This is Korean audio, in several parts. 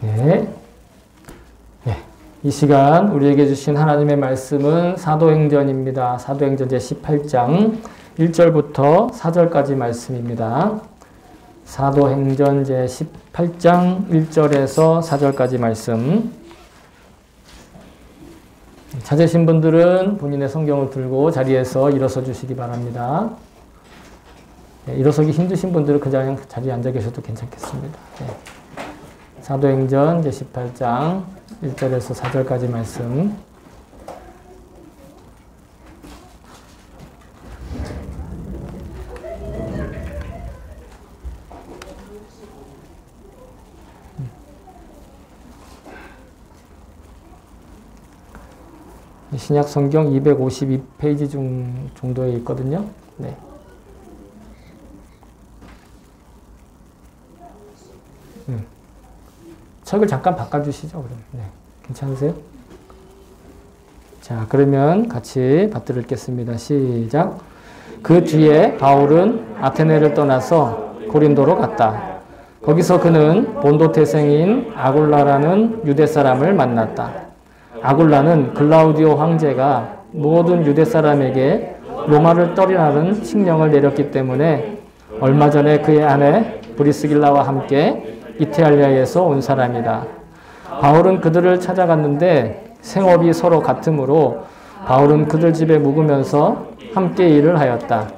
네. 네. 이 시간 우리에게 주신 하나님의 말씀은 사도행전입니다. 사도행전 제18장 1절부터 4절까지 말씀입니다. 사도행전 제18장 1절에서 4절까지 말씀. 찾으신 분들은 본인의 성경을 들고 자리에서 일어서 주시기 바랍니다. 네, 일어서기 힘드신 분들은 그냥 자리에 앉아 계셔도 괜찮겠습니다. 네. 사도행전 제18장 1절에서 4절까지 말씀. 신약 성경 252페이지 정도에 있거든요. 네. 책을 잠깐 바꿔주시죠. 그럼. 네. 괜찮으세요? 자, 그러면 같이 받들어 읽겠습니다. 시작. 그 뒤에 바울은 아테네를 떠나서 고린도로 갔다. 거기서 그는 본도 태생인 아굴라라는 유대 사람을 만났다. 아굴라는 글라우디오 황제가 모든 유대 사람에게 로마를 떠리라는 칙령을 내렸기 때문에 얼마 전에 그의 아내 브리스길라와 함께 이탈리아에서 온 사람이다. 바울은 그들을 찾아갔는데 생업이 서로 같으므로 바울은 그들 집에 묵으면서 함께 일을 하였다.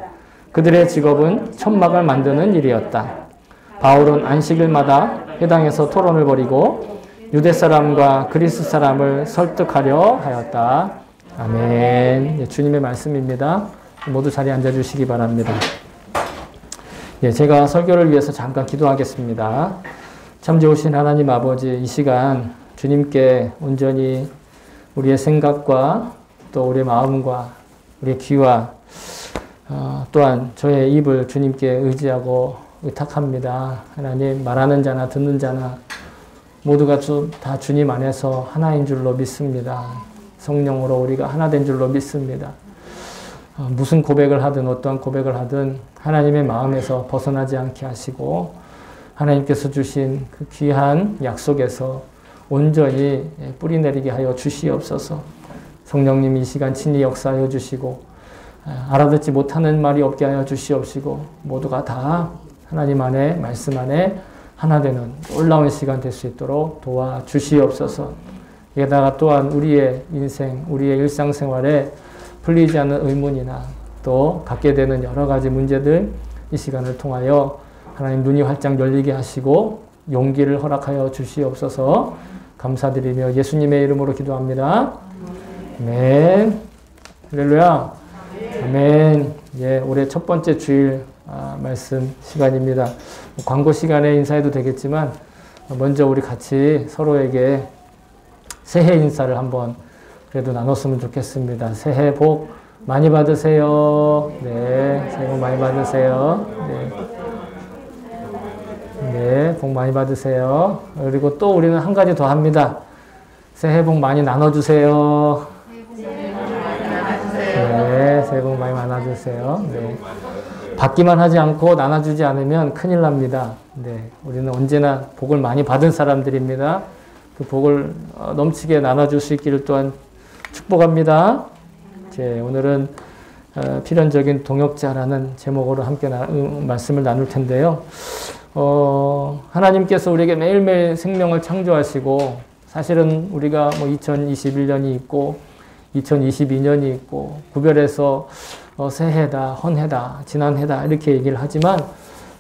그들의 직업은 천막을 만드는 일이었다. 바울은 안식일마다 회당에서 토론을 벌이고 유대 사람과 그리스 사람을 설득하려 하였다. 아멘. 주님의 말씀입니다. 모두 자리에 앉아주시기 바랍니다. 예, 제가 설교를 위해서 잠깐 기도하겠습니다. 참 좋으신 하나님 아버지, 이 시간 주님께 온전히 우리의 생각과 또 우리의 마음과 우리의 귀와 또한 저의 입을 주님께 의지하고 의탁합니다. 하나님, 말하는 자나 듣는 자나 모두가 다 주님 안에서 하나인 줄로 믿습니다. 성령으로 우리가 하나 된 줄로 믿습니다. 무슨 고백을 하든 어떠한 고백을 하든 하나님의 마음에서 벗어나지 않게 하시고 하나님께서 주신 그 귀한 약속에서 온전히 뿌리내리게 하여 주시옵소서. 성령님 이 시간 친히 역사하여 주시고 알아듣지 못하는 말이 없게 하여 주시옵시고 모두가 다 하나님 안에 말씀 안에 하나 되는 놀라운 시간 될 수 있도록 도와주시옵소서. 게다가 또한 우리의 인생, 우리의 일상생활에 풀리지 않는 의문이나 또 갖게 되는 여러 가지 문제들 이 시간을 통하여 하나님 눈이 활짝 열리게 하시고 용기를 허락하여 주시옵소서. 감사드리며 예수님의 이름으로 기도합니다. 아멘. 할렐루야. 아멘. 예, 올해 첫 번째 주일 말씀 시간입니다. 광고 시간에 인사해도 되겠지만 먼저 우리 같이 서로에게 새해 인사를 한번 그래도 나눴으면 좋겠습니다. 새해 복 많이 받으세요. 네, 새해 복 많이 받으세요. 네. 네, 복 많이 받으세요. 그리고 또 우리는 한 가지 더 합니다. 새해 복 많이 나눠주세요. 네, 새해 복 많이 나눠주세요. 네. 받기만 하지 않고 나눠주지 않으면 큰일 납니다. 네, 우리는 언제나 복을 많이 받은 사람들입니다. 그 복을 넘치게 나눠줄 수 있기를 또한 축복합니다. 오늘은 필연적인 동역자라는 제목으로 함께 말씀을 나눌 텐데요. 하나님께서 우리에게 매일매일 생명을 창조하시고 사실은 우리가 2021년이 있고 2022년이 있고 구별해서 새해다, 헌해다, 지난해다 이렇게 얘기를 하지만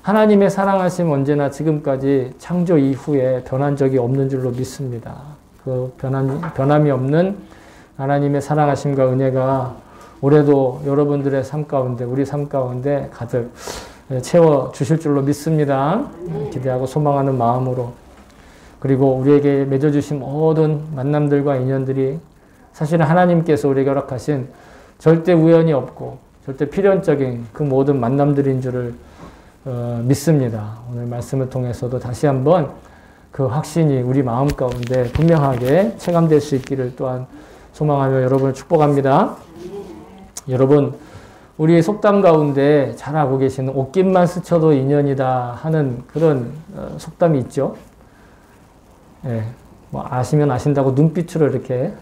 하나님의 사랑하심 언제나 지금까지 창조 이후에 변한 적이 없는 줄로 믿습니다. 그 변함이 없는 하나님의 사랑하심과 은혜가 올해도 여러분들의 삶 가운데 우리 삶 가운데 가득 채워주실 줄로 믿습니다. 기대하고 소망하는 마음으로 그리고 우리에게 맺어주신 모든 만남들과 인연들이 사실은 하나님께서 우리에게 허락하신 절대 우연이 없고 절대 필연적인 그 모든 만남들인 줄을 믿습니다. 오늘 말씀을 통해서도 다시 한번 그 확신이 우리 마음 가운데 분명하게 체감될 수 있기를 또한 소망하며 여러분을 축복합니다. 여러분, 우리 속담 가운데 잘 알고 계시는 옷깃만 스쳐도 인연이다 하는 그런 속담이 있죠. 예, 뭐 아시면 아신다고 눈빛으로 이렇게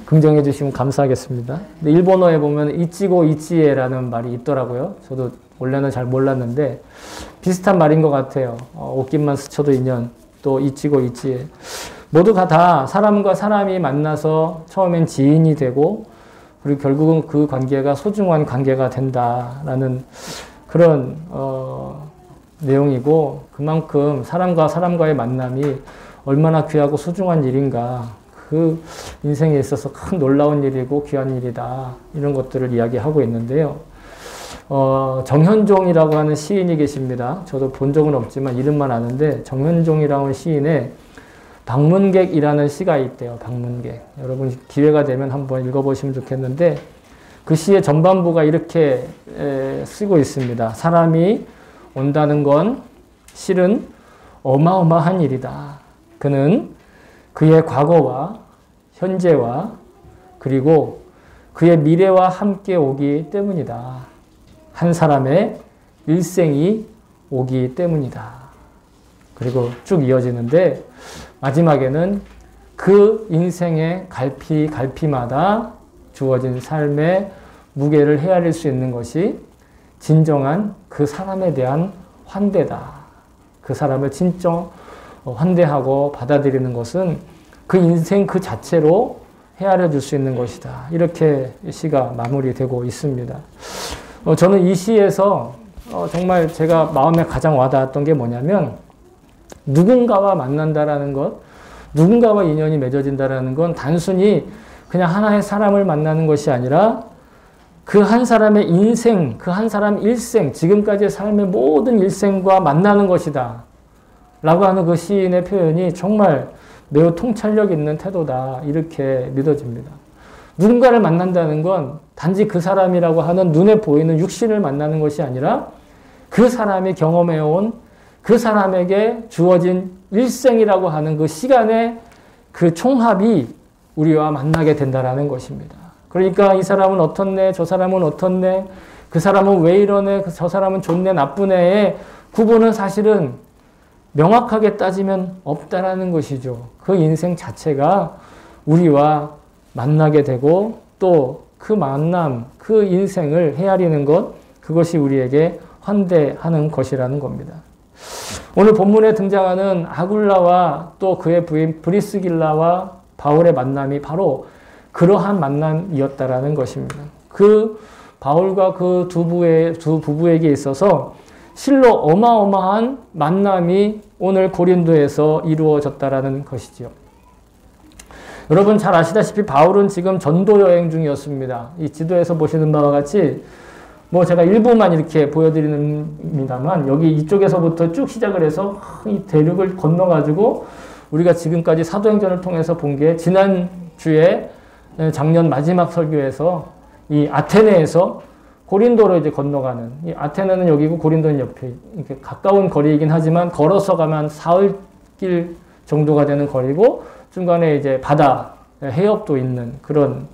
긍정해 주시면 감사하겠습니다. 근데 일본어에 보면 이치고 이치에라는 말이 있더라고요. 저도 원래는 잘 몰랐는데 비슷한 말인 것 같아요. 옷깃만 스쳐도 인연, 또 이치고 이치에. 모두가 다 사람과 사람이 만나서 처음엔 지인이 되고 그리고 결국은 그 관계가 소중한 관계가 된다라는 그런 내용이고, 그만큼 사람과 사람과의 만남이 얼마나 귀하고 소중한 일인가, 그 인생에 있어서 큰 놀라운 일이고 귀한 일이다, 이런 것들을 이야기하고 있는데요. 정현종이라고 하는 시인이 계십니다. 저도 본 적은 없지만 이름만 아는데, 정현종이라는 시인의 방문객이라는 시가 있대요. 방문객. 여러분 기회가 되면 한번 읽어보시면 좋겠는데, 그 시의 전반부가 이렇게 쓰고 있습니다. 사람이 온다는 건 실은 어마어마한 일이다. 그는 그의 과거와 현재와 그리고 그의 미래와 함께 오기 때문이다. 한 사람의 일생이 오기 때문이다. 그리고 쭉 이어지는데, 마지막에는 그 인생의 갈피마다 주어진 삶의 무게를 헤아릴 수 있는 것이 진정한 그 사람에 대한 환대다. 그 사람을 진정 환대하고 받아들이는 것은 그 인생 그 자체로 헤아려 줄 수 있는 것이다. 이렇게 시가 마무리되고 있습니다. 저는 이 시에서 정말 제가 마음에 가장 와닿았던 게 뭐냐면, 누군가와 만난다라는 것, 누군가와 인연이 맺어진다라는 건 단순히 그냥 하나의 사람을 만나는 것이 아니라 그 한 사람의 인생, 그 한 사람 일생, 지금까지의 삶의 모든 일생과 만나는 것이다 라고 하는 그 시인의 표현이 정말 매우 통찰력 있는 태도다, 이렇게 믿어집니다. 누군가를 만난다는 건 단지 그 사람이라고 하는 눈에 보이는 육신을 만나는 것이 아니라 그 사람이 경험해온 그 사람에게 주어진 일생이라고 하는 그 시간의 그 총합이 우리와 만나게 된다는 것입니다. 그러니까 이 사람은 어떻네, 저 사람은 어떻네, 그 사람은 왜 이러네, 저 사람은 좋네, 나쁘네의 구분은 사실은 명확하게 따지면 없다라는 것이죠. 그 인생 자체가 우리와 만나게 되고, 또 그 만남, 그 인생을 헤아리는 것, 그것이 우리에게 환대하는 것이라는 겁니다. 오늘 본문에 등장하는 아굴라와 또 그의 부인 브리스길라와 바울의 만남이 바로 그러한 만남이었다라는 것입니다. 그 바울과 그 두 부부에게 있어서 실로 어마어마한 만남이 오늘 고린도에서 이루어졌다라는 것이죠. 여러분 잘 아시다시피 바울은 지금 전도 여행 중이었습니다. 이 지도에서 보시는 바와 같이 뭐 제가 일부만 이렇게 보여드립니다만, 여기 이쪽에서부터 쭉 시작을 해서 이 대륙을 건너가지고 우리가 지금까지 사도행전을 통해서 본 게, 지난주에 작년 마지막 설교에서 이 아테네에서 고린도로 이제 건너가는, 이 아테네는 여기고 고린도는 옆에, 이렇게 가까운 거리이긴 하지만 걸어서 가면 사흘길 정도가 되는 거리고, 중간에 이제 바다, 해협도 있는 그런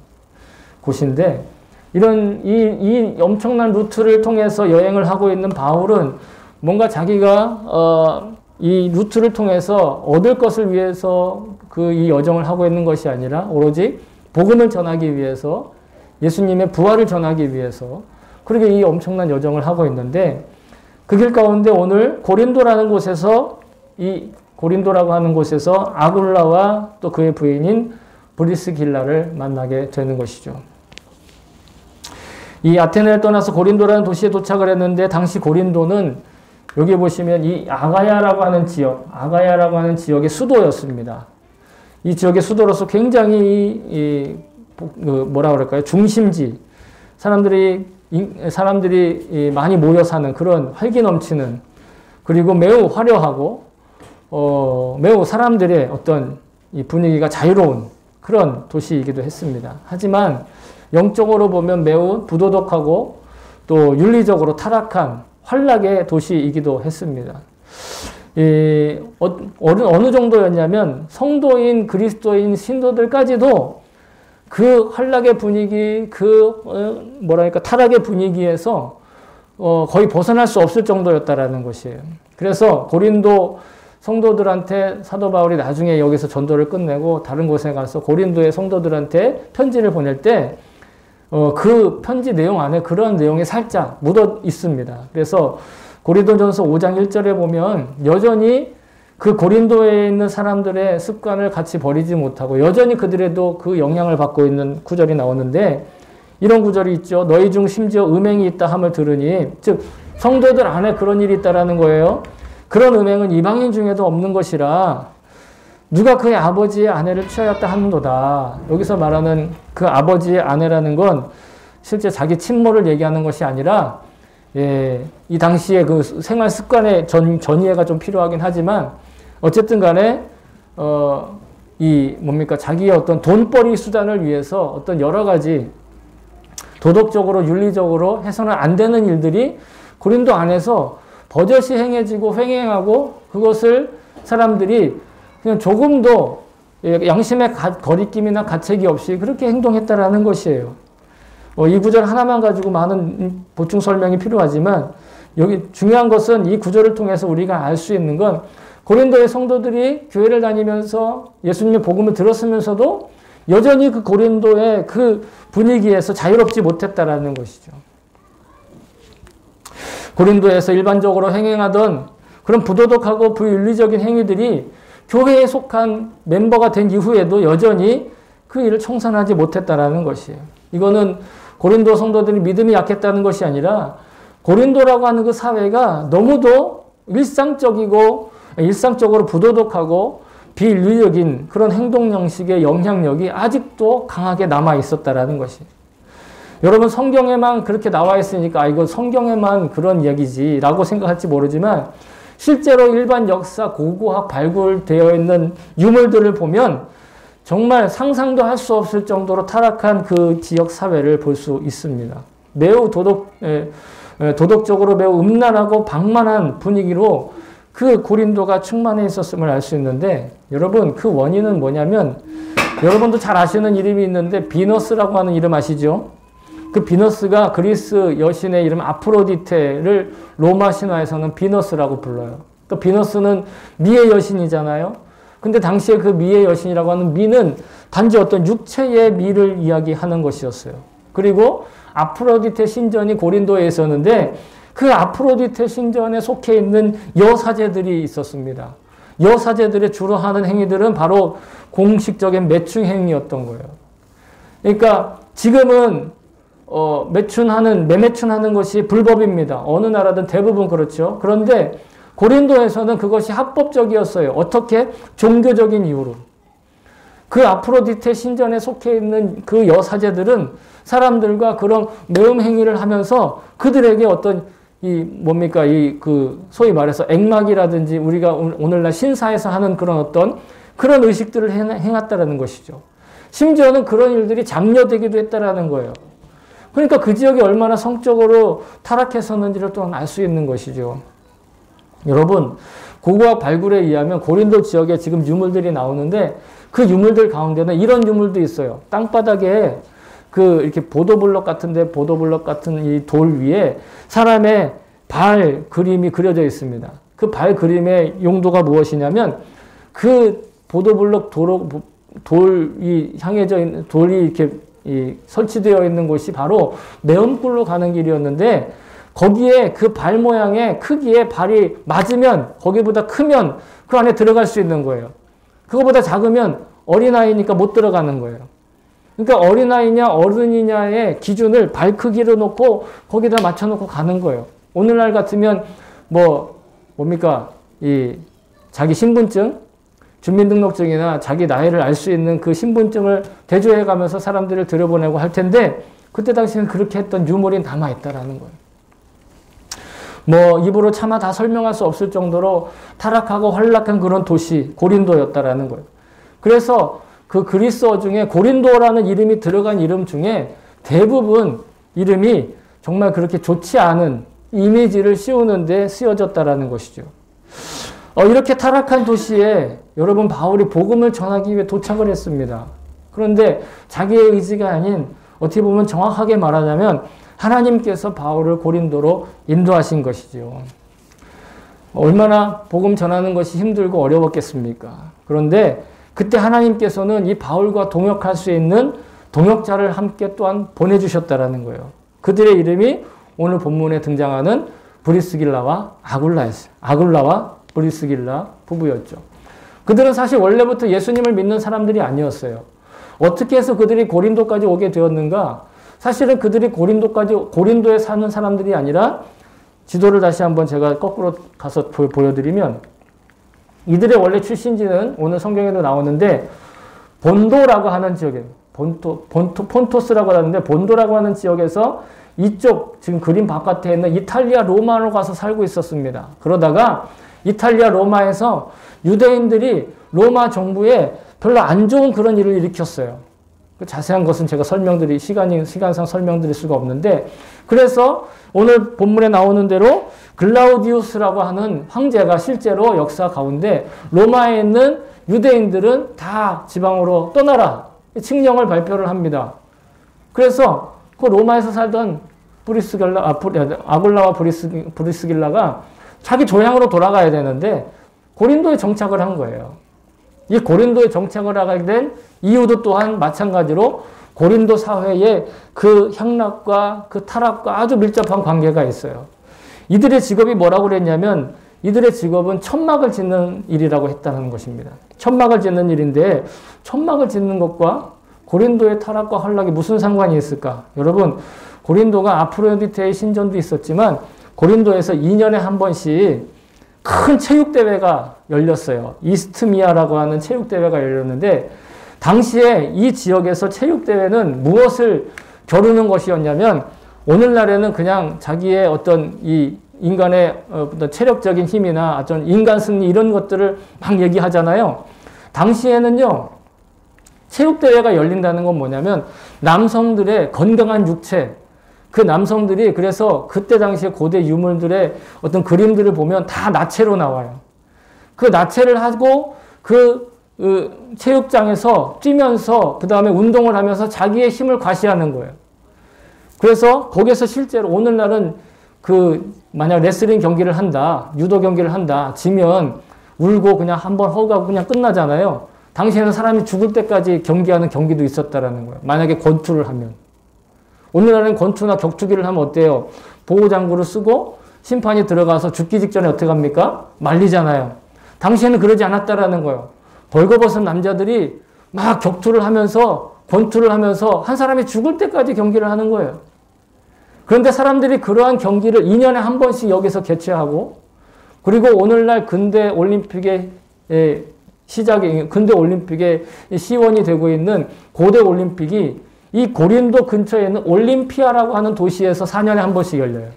곳인데, 이런 이 엄청난 루트를 통해서 여행을 하고 있는 바울은 뭔가 자기가 이 루트를 통해서 얻을 것을 위해서 그 이 여정을 하고 있는 것이 아니라 오로지 복음을 전하기 위해서, 예수님의 부활을 전하기 위해서 그렇게 이 엄청난 여정을 하고 있는데, 그 길 가운데 오늘 고린도라는 곳에서, 이 고린도라고 하는 곳에서 아굴라와 또 그의 부인인 브리스길라를 만나게 되는 것이죠. 이 아테네를 떠나서 고린도라는 도시에 도착을 했는데, 당시 고린도는 여기 보시면 이 아가야라고 하는 지역의 수도였습니다. 이 지역의 수도로서 굉장히 뭐라 그럴까요? 중심지, 사람들이 많이 모여 사는 그런 활기 넘치는, 그리고 매우 화려하고 매우 사람들의 어떤 이 분위기가 자유로운 그런 도시이기도 했습니다. 하지만 영적으로 보면 매우 부도덕하고 또 윤리적으로 타락한 환락의 도시이기도 했습니다. 어느 정도였냐면, 성도인 그리스도인 신도들까지도 그 환락의 분위기, 타락의 분위기에서 거의 벗어날 수 없을 정도였다라는 것이에요. 그래서 고린도 성도들한테 사도 바울이 나중에 여기서 전도를 끝내고 다른 곳에 가서 고린도의 성도들한테 편지를 보낼 때 그 편지 내용 안에 그런 내용이 살짝 묻어 있습니다. 그래서 고린도전서 5장 1절에 보면 여전히 그 고린도에 있는 사람들의 습관을 같이 버리지 못하고 여전히 그들에도 그 영향을 받고 있는 구절이 나오는데 이런 구절이 있죠. 너희 중 심지어 음행이 있다 함을 들으니, 즉 성도들 안에 그런 일이 있다라는 거예요. 그런 음행은 이방인 중에도 없는 것이라 누가 그의 아버지의 아내를 취하였다 하는도다. 여기서 말하는 그 아버지의 아내라는 건 실제 자기 친모를 얘기하는 것이 아니라 이 당시에 그 생활 습관의 전이해가 좀 필요하긴 하지만 어쨌든 간에 자기의 어떤 돈벌이 수단을 위해서 어떤 여러 가지 도덕적으로 윤리적으로 해서는 안 되는 일들이 고린도 안에서 버젓이 행해지고 횡행하고 그것을 사람들이 그냥 조금도 양심의 거리낌이나 가책이 없이 그렇게 행동했다라는 것이에요. 이 구절 하나만 가지고 많은 보충 설명이 필요하지만 여기 중요한 것은 이 구절을 통해서 우리가 알 수 있는 건 고린도의 성도들이 교회를 다니면서 예수님의 복음을 들었으면서도 여전히 그 고린도의 그 분위기에서 자유롭지 못했다라는 것이죠. 고린도에서 일반적으로 행행하던 그런 부도덕하고 부윤리적인 행위들이 교회에 속한 멤버가 된 이후에도 여전히 그 일을 청산하지 못했다라는 것이에요. 이거는 고린도 성도들이 믿음이 약했다는 것이 아니라 고린도라고 하는 그 사회가 너무도 일상적으로 부도덕하고 비인륜적인 그런 행동 양식의 영향력이 아직도 강하게 남아 있었다라는 것이에요. 여러분 성경에만 그렇게 나와 있으니까 이거 성경에만 그런 이야기지라고 생각할지 모르지만 실제로 일반 역사, 고고학 발굴되어 있는 유물들을 보면 정말 상상도 할 수 없을 정도로 타락한 그 지역 사회를 볼 수 있습니다. 매우 도덕적으로 매우 음란하고 방만한 분위기로 그 고린도가 충만해 있었음을 알 수 있는데 여러분 그 원인은 뭐냐면 여러분도 잘 아시는 이름이 있는데 비너스라고 하는 이름 아시죠? 그 비너스가 그리스 여신의 이름 아프로디테를 로마 신화에서는 비너스라고 불러요. 또 비너스는 미의 여신이잖아요. 근데 당시에 그 미의 여신이라고 하는 미는 단지 어떤 육체의 미를 이야기하는 것이었어요. 그리고 아프로디테 신전이 고린도에 있었는데 그 아프로디테 신전에 속해 있는 여사제들이 있었습니다. 여사제들의 주로 하는 행위들은 바로 공식적인 매춘 행위였던 거예요. 그러니까 지금은 매매춘하는 것이 불법입니다. 어느 나라든 대부분 그렇죠. 그런데 고린도에서는 그것이 합법적이었어요. 어떻게? 종교적인 이유로. 그 아프로디테 신전에 속해 있는 그 여사제들은 사람들과 그런 매음 행위를 하면서 그들에게 어떤 소위 말해서 액막이라든지 우리가 오늘날 신사에서 하는 그런 의식들을 행했다라는 것이죠. 심지어는 그런 일들이 장려되기도 했다라는 거예요. 그러니까 그 지역이 얼마나 성적으로 타락했었는지를 또한 알 수 있는 것이죠. 여러분, 고고학 발굴에 의하면 고린도 지역에 지금 유물들이 나오는데 그 유물들 가운데는 이런 유물도 있어요. 땅바닥에 이렇게 보도블럭 같은 이 돌 위에 사람의 발 그림이 그려져 있습니다. 그 발 그림의 용도가 무엇이냐면 그 보도블럭 돌이 향해져 있는 돌이 이렇게 설치되어 있는 곳이 바로 매음굴로 가는 길이었는데 거기에 그 발 모양의 크기에 발이 맞으면 거기보다 크면 그 안에 들어갈 수 있는 거예요. 그거보다 작으면 어린아이니까 못 들어가는 거예요. 그러니까 어린아이냐 어른이냐의 기준을 발 크기로 놓고 거기다 맞춰놓고 가는 거예요. 오늘날 같으면 자기 신분증, 주민등록증이나 자기 나이를 알 수 있는 그 신분증을 대조해 가면서 사람들을 들여보내고 할 텐데 그때 당시에는 그렇게 했던 유물이 남아있다라는 거예요. 입으로 차마 다 설명할 수 없을 정도로 타락하고 활락한 그런 도시 고린도였다라는 거예요. 그래서 그 그리스어 중에 고린도라는 이름이 들어간 이름 중에 대부분 이름이 정말 그렇게 좋지 않은 이미지를 씌우는 데 쓰여졌다라는 것이죠. 이렇게 타락한 도시에 여러분 바울이 복음을 전하기 위해 도착을 했습니다. 그런데 자기의 의지가 아닌 어떻게 보면 정확하게 말하자면 하나님께서 바울을 고린도로 인도하신 것이죠. 얼마나 복음 전하는 것이 힘들고 어려웠겠습니까? 그런데 그때 하나님께서는 이 바울과 동역할 수 있는 동역자를 함께 또한 보내주셨다라는 거예요. 그들의 이름이 오늘 본문에 등장하는 브리스길라와 아굴라였어요. 아굴라와 브리스길라 부부였죠. 그들은 사실 원래부터 예수님을 믿는 사람들이 아니었어요. 어떻게 해서 그들이 고린도까지 오게 되었는가? 사실은 그들이 고린도에 사는 사람들이 아니라 지도를 다시 한번 제가 거꾸로 가서 보여드리면 이들의 원래 출신지는 오늘 성경에도 나오는데 본도라고 하는 지역에 폰토스라고 하는데 본도라고 하는 지역에서 이쪽 지금 그림 바깥에 있는 이탈리아 로마로 가서 살고 있었습니다. 그러다가 이탈리아 로마에서 유대인들이 로마 정부에 별로 안 좋은 그런 일을 일으켰어요. 자세한 것은 제가 시간상 설명드릴 수가 없는데 그래서 오늘 본문에 나오는 대로 글라우디우스라고 하는 황제가 실제로 역사 가운데 로마에 있는 유대인들은 다 지방으로 떠나라 칙령을 발표를 합니다. 그래서 그 로마에서 살던 아굴라와 브리스길라가 자기 조향으로 돌아가야 되는데 고린도에 정착을 한 거예요. 이 고린도에 정착을 하게 된 이유도 또한 마찬가지로 고린도 사회의 그 향락과 그 타락과 아주 밀접한 관계가 있어요. 이들의 직업이 뭐라고 그랬냐면 이들의 직업은 천막을 짓는 일이라고 했다는 것입니다. 천막을 짓는 일인데 천막을 짓는 것과 고린도의 타락과 환락이 무슨 상관이 있을까? 여러분 고린도가 아프로디테의 신전도 있었지만 고린도에서 2년에 한 번씩 큰 체육대회가 열렸어요. 이스트미아라고 하는 체육대회가 열렸는데 당시에 이 지역에서 체육대회는 무엇을 겨루는 것이었냐면 오늘날에는 그냥 자기의 어떤 이 인간의 어떤 체력적인 힘이나 어떤 인간 승리 이런 것들을 막 얘기하잖아요. 당시에는요. 체육대회가 열린다는 건 뭐냐면 남성들의 건강한 육체 그 남성들이 그래서 그때 당시에 고대 유물들의 어떤 그림들을 보면 다 나체로 나와요. 그 나체를 하고 그 체육장에서 뛰면서 그 다음에 운동을 하면서 자기의 힘을 과시하는 거예요. 그래서 거기서 실제로 오늘날은 만약 레슬링 경기를 한다, 유도 경기를 한다, 지면 울고 그냥 한번 허우가고 그냥 끝나잖아요. 당시에는 사람이 죽을 때까지 경기하는 경기도 있었다라는 거예요. 만약에 권투를 하면. 오늘날은 권투나 격투기를 하면 어때요? 보호장구를 쓰고 심판이 들어가서 죽기 직전에 어떻게 합니까? 말리잖아요. 당시에는 그러지 않았다라는 거예요. 벌거벗은 남자들이 막 격투를 하면서 권투를 하면서 한 사람이 죽을 때까지 경기를 하는 거예요. 그런데 사람들이 그러한 경기를 2년에 한 번씩 여기서 개최하고 그리고 오늘날 근대 올림픽의 근대 올림픽의 시원이 되고 있는 고대 올림픽이 이 고린도 근처에 있는 올림피아라고 하는 도시에서 4년에 한 번씩 열려요.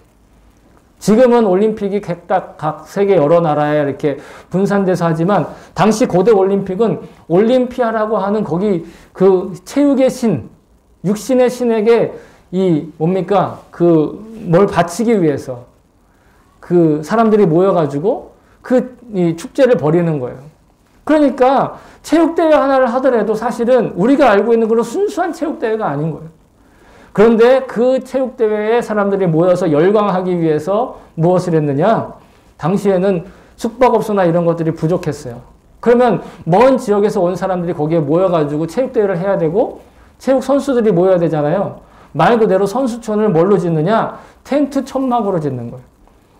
지금은 올림픽이 각 세계 여러 나라에 이렇게 분산돼서 하지만 당시 고대 올림픽은 올림피아라고 하는 거기 그 체육의 신, 육신의 신에게 뭘 바치기 위해서 그 사람들이 모여가지고 이 축제를 벌이는 거예요. 그러니까 체육대회 하나를 하더라도 사실은 우리가 알고 있는 그런 순수한 체육대회가 아닌 거예요. 그런데 그 체육대회에 사람들이 모여서 열광하기 위해서 무엇을 했느냐? 당시에는 숙박업소나 이런 것들이 부족했어요. 그러면 먼 지역에서 온 사람들이 거기에 모여가지고 체육대회를 해야 되고 체육 선수들이 모여야 되잖아요. 말 그대로 선수촌을 뭘로 짓느냐? 텐트 천막으로 짓는 거예요.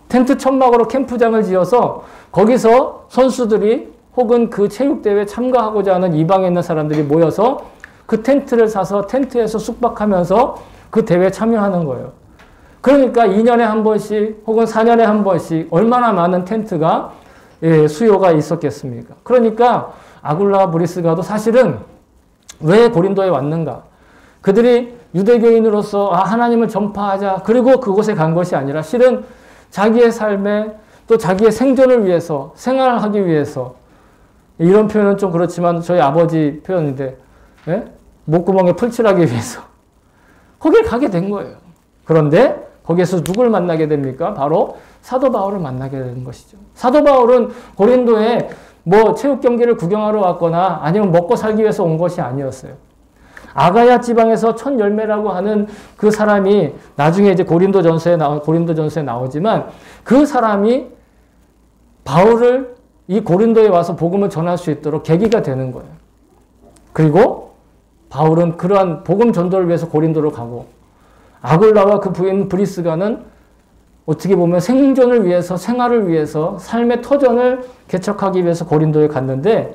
텐트 천막으로 캠프장을 지어서 거기서 선수들이 혹은 그 체육대회에 참가하고자 하는 이방에 있는 사람들이 모여서 그 텐트를 사서 텐트에서 숙박하면서 그 대회에 참여하는 거예요. 그러니까 2년에 한 번씩 혹은 4년에 한 번씩 얼마나 많은 텐트가 수요가 있었겠습니까? 그러니까 아굴라와 브리스가도 사실은 왜 고린도에 왔는가? 그들이 유대교인으로서 하나님을 전파하자 그리고 그곳에 간 것이 아니라 실은 자기의 삶에 또 자기의 생존을 위해서 생활하기 위해서 이런 표현은 좀 그렇지만 저희 아버지 표현인데 목구멍에 풀칠하기 위해서 거기에 가게 된 거예요. 그런데 거기에서 누굴 만나게 됩니까? 바로 사도 바울을 만나게 되는 것이죠. 사도 바울은 고린도에 체육 경기를 구경하러 왔거나 아니면 먹고 살기 위해서 온 것이 아니었어요. 아가야 지방에서 첫 열매라고 하는 그 사람이 나중에 이제 고린도전서에 나오지만 그 사람이 바울을 이 고린도에 와서 복음을 전할 수 있도록 계기가 되는 거예요. 그리고 바울은 그러한 복음 전도를 위해서 고린도로 가고 아굴라와 그 부인 브리스가는 어떻게 보면 생존을 위해서 생활을 위해서 삶의 터전을 개척하기 위해서 고린도에 갔는데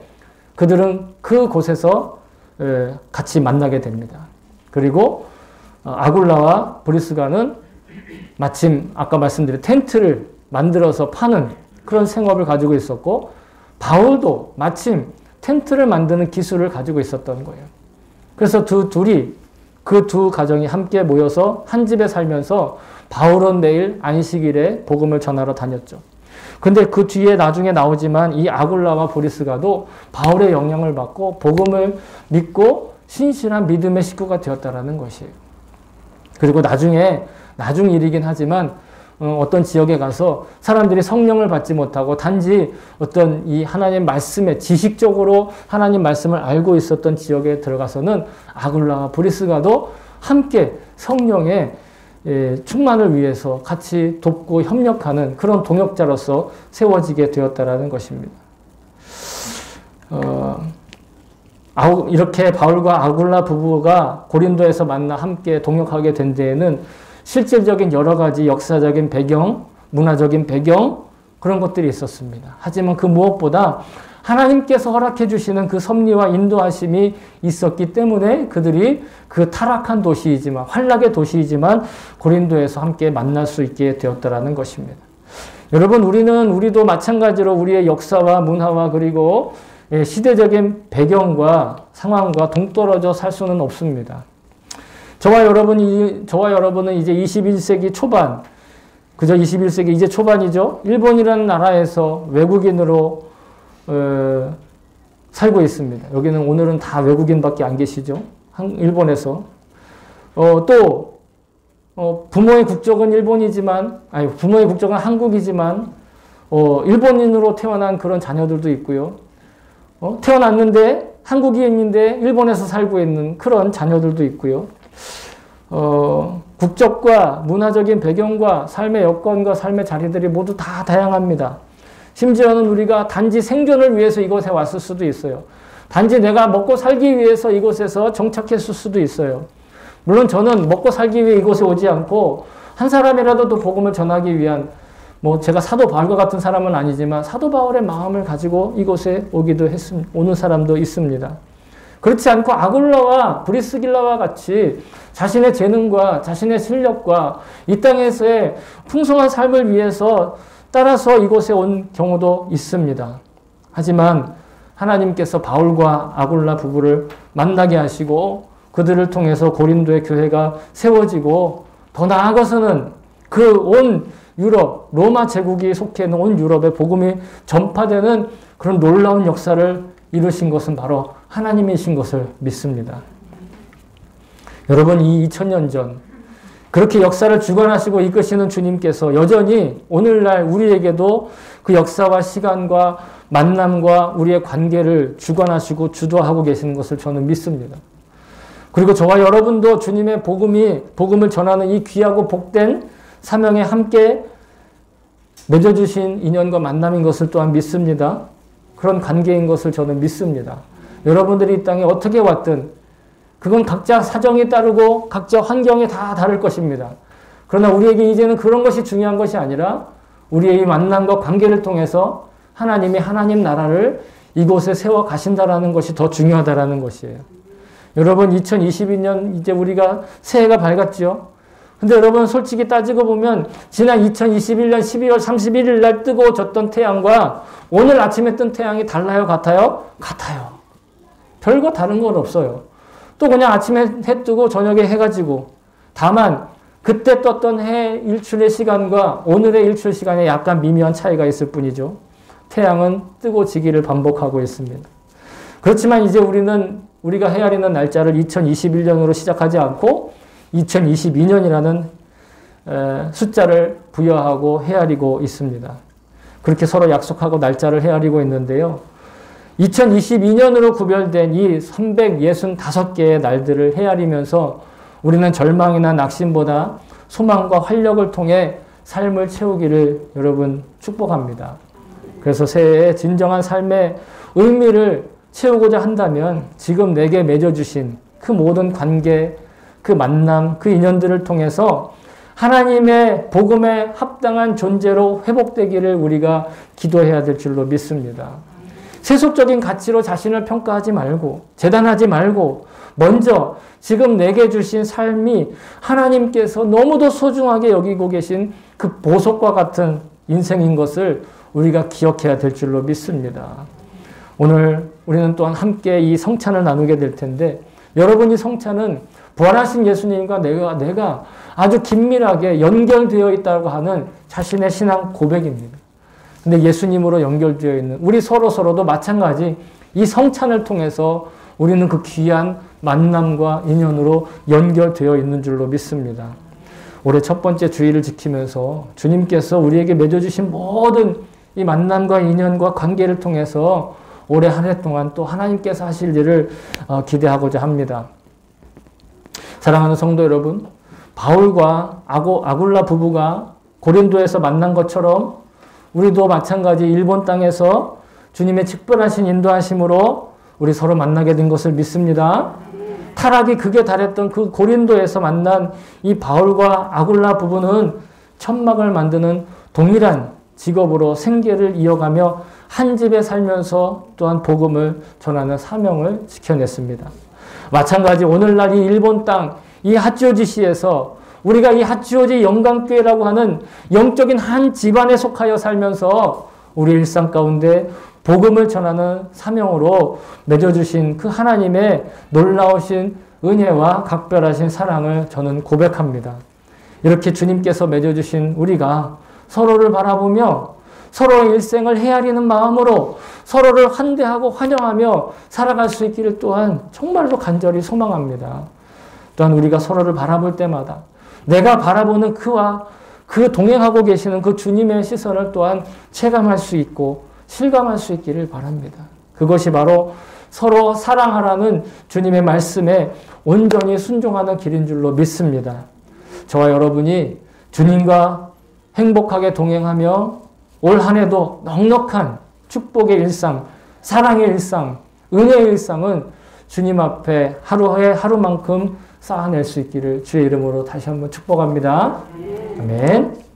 그들은 그곳에서 같이 만나게 됩니다. 그리고 아굴라와 브리스가는 마침 아까 말씀드린 텐트를 만들어서 파는 그런 생업을 가지고 있었고 바울도 마침 텐트를 만드는 기술을 가지고 있었던 거예요. 그래서 그 두 가정이 함께 모여서 한 집에 살면서 바울은 매일 안식일에 복음을 전하러 다녔죠. 근데 그 뒤에 나중에 나오지만 이 아굴라와 브리스가도 바울의 영향을 받고 복음을 믿고 신실한 믿음의 식구가 되었다라는 것이에요. 그리고 나중 일이긴 하지만 어떤 지역에 가서 사람들이 성령을 받지 못하고 단지 어떤 이 하나님 말씀에 지식적으로 하나님 말씀을 알고 있었던 지역에 들어가서는 아굴라와 브리스가도 함께 성령의 충만을 위해서 같이 돕고 협력하는 그런 동역자로서 세워지게 되었다라는 것입니다. 이렇게 바울과 아굴라 부부가 고린도에서 만나 함께 동역하게 된 데에는 실질적인 여러 가지 역사적인 배경, 문화적인 배경 그런 것들이 있었습니다. 하지만 그 무엇보다 하나님께서 허락해 주시는 그 섭리와 인도하심이 있었기 때문에 그들이 그 타락한 도시이지만 환락의 도시이지만 고린도에서 함께 만날 수 있게 되었다라는 것입니다. 여러분 우리도 마찬가지로 우리의 역사와 문화와 그리고 시대적인 배경과 상황과 동떨어져 살 수는 없습니다. 저와 여러분은 이제 21세기 초반, 그저 21세기 이제 초반이죠. 일본이라는 나라에서 외국인으로 살고 있습니다. 여기는 오늘은 다 외국인밖에 안 계시죠. 일본에서. 부모의 국적은 부모의 국적은 한국이지만, 일본인으로 태어난 그런 자녀들도 있고요. 태어났는데 한국인인데 일본에서 살고 있는 그런 자녀들도 있고요. 국적과 문화적인 배경과 삶의 여건과 삶의 자리들이 모두 다 다양합니다. 심지어는 우리가 단지 생존을 위해서 이곳에 왔을 수도 있어요. 단지 내가 먹고 살기 위해서 이곳에서 정착했을 수도 있어요. 물론 저는 먹고 살기 위해 이곳에 오지 않고 한 사람이라도 또 복음을 전하기 위한 제가 사도 바울과 같은 사람은 아니지만 사도 바울의 마음을 가지고 이곳에 오는 사람도 있습니다. 그렇지 않고 아굴라와 브리스길라와 같이 자신의 재능과 자신의 실력과 이 땅에서의 풍성한 삶을 위해서 따라서 이곳에 온 경우도 있습니다. 하지만 하나님께서 바울과 아굴라 부부를 만나게 하시고 그들을 통해서 고린도의 교회가 세워지고 더 나아가서는 그 온 유럽, 로마 제국이 속해 있는 온 유럽에 복음이 전파되는 그런 놀라운 역사를 이루신 것은 바로 하나님이신 것을 믿습니다. 여러분, 이 2000년 전 그렇게 역사를 주관하시고 이끄시는 주님께서 여전히 오늘날 우리에게도 그 역사와 시간과 만남과 우리의 관계를 주관하시고 주도하고 계시는 것을 저는 믿습니다. 그리고 저와 여러분도 주님의 복음을 전하는 이 귀하고 복된 사명에 함께 맺어주신 인연과 만남인 것을 또한 믿습니다. 그런 관계인 것을 저는 믿습니다. 여러분들이 이 땅에 어떻게 왔든 그건 각자 사정이 따르고 각자 환경이 다 다를 것입니다. 그러나 우리에게 이제는 그런 것이 중요한 것이 아니라 우리의 이 만남과 관계를 통해서 하나님이 하나님 나라를 이곳에 세워 가신다라는 것이 더 중요하다라는 것이에요. 여러분 2022년 이제 우리가 새해가 밝았죠. 근데 여러분 솔직히 따지고 보면 지난 2021년 12월 31일 날 뜨고 졌던 태양과 오늘 아침에 뜬 태양이 달라요? 같아요? 같아요. 별거 다른 건 없어요. 또 그냥 아침에 해 뜨고 저녁에 해가 지고 다만 그때 떴던 해 일출의 시간과 오늘의 일출 시간에 약간 미묘한 차이가 있을 뿐이죠. 태양은 뜨고 지기를 반복하고 있습니다. 그렇지만 이제 우리가 헤아리는 날짜를 2021년으로 시작하지 않고 2022년이라는 숫자를 부여하고 헤아리고 있습니다. 그렇게 서로 약속하고 날짜를 헤아리고 있는데요. 2022년으로 구별된 이 365개의 날들을 헤아리면서 우리는 절망이나 낙심보다 소망과 활력을 통해 삶을 채우기를 여러분 축복합니다. 그래서 새해에 진정한 삶의 의미를 채우고자 한다면 지금 내게 맺어주신 그 모든 관계, 그 만남, 그 인연들을 통해서 하나님의 복음에 합당한 존재로 회복되기를 우리가 기도해야 될 줄로 믿습니다. 세속적인 가치로 자신을 평가하지 말고 재단하지 말고 먼저 지금 내게 주신 삶이 하나님께서 너무도 소중하게 여기고 계신 그 보석과 같은 인생인 것을 우리가 기억해야 될 줄로 믿습니다. 오늘 우리는 또한 함께 이 성찬을 나누게 될 텐데 여러분 이 성찬은 부활하신 예수님과 내가 아주 긴밀하게 연결되어 있다고 하는 자신의 신앙 고백입니다. 근데 예수님으로 연결되어 있는 우리 서로도 마찬가지 이 성찬을 통해서 우리는 그 귀한 만남과 인연으로 연결되어 있는 줄로 믿습니다. 올해 첫 번째 주일을 지키면서 주님께서 우리에게 맺어주신 모든 이 만남과 인연과 관계를 통해서 올해 한 해 동안 또 하나님께서 하실 일을 기대하고자 합니다. 사랑하는 성도 여러분, 바울과 아굴라 부부가 고린도에서 만난 것처럼 우리도 마찬가지 일본 땅에서 주님의 특별하신 인도하심으로 우리 서로 만나게 된 것을 믿습니다. 타락이 극에 달했던 그 고린도에서 만난 이 바울과 아굴라 부부는 천막을 만드는 동일한 직업으로 생계를 이어가며 한 집에 살면서 또한 복음을 전하는 사명을 지켜냈습니다. 마찬가지 오늘날 이 일본 땅, 이 하치오지시에서 우리가 이 하치오지 영광교회라고 하는 영적인 한 집안에 속하여 살면서 우리 일상 가운데 복음을 전하는 사명으로 맺어주신 그 하나님의 놀라우신 은혜와 각별하신 사랑을 저는 고백합니다. 이렇게 주님께서 맺어주신 우리가 서로를 바라보며 서로의 일생을 헤아리는 마음으로 서로를 환대하고 환영하며 살아갈 수 있기를 또한 정말로 간절히 소망합니다. 또한 우리가 서로를 바라볼 때마다 내가 바라보는 그와 그 동행하고 계시는 그 주님의 시선을 또한 체감할 수 있고 실감할 수 있기를 바랍니다. 그것이 바로 서로 사랑하라는 주님의 말씀에 온전히 순종하는 길인 줄로 믿습니다. 저와 여러분이 주님과 행복하게 동행하며 올 한 해도 넉넉한 축복의 일상, 사랑의 일상, 은혜의 일상은 주님 앞에 하루에 하루만큼 쌓아낼 수 있기를 주의 이름으로 다시 한번 축복합니다. 아멘.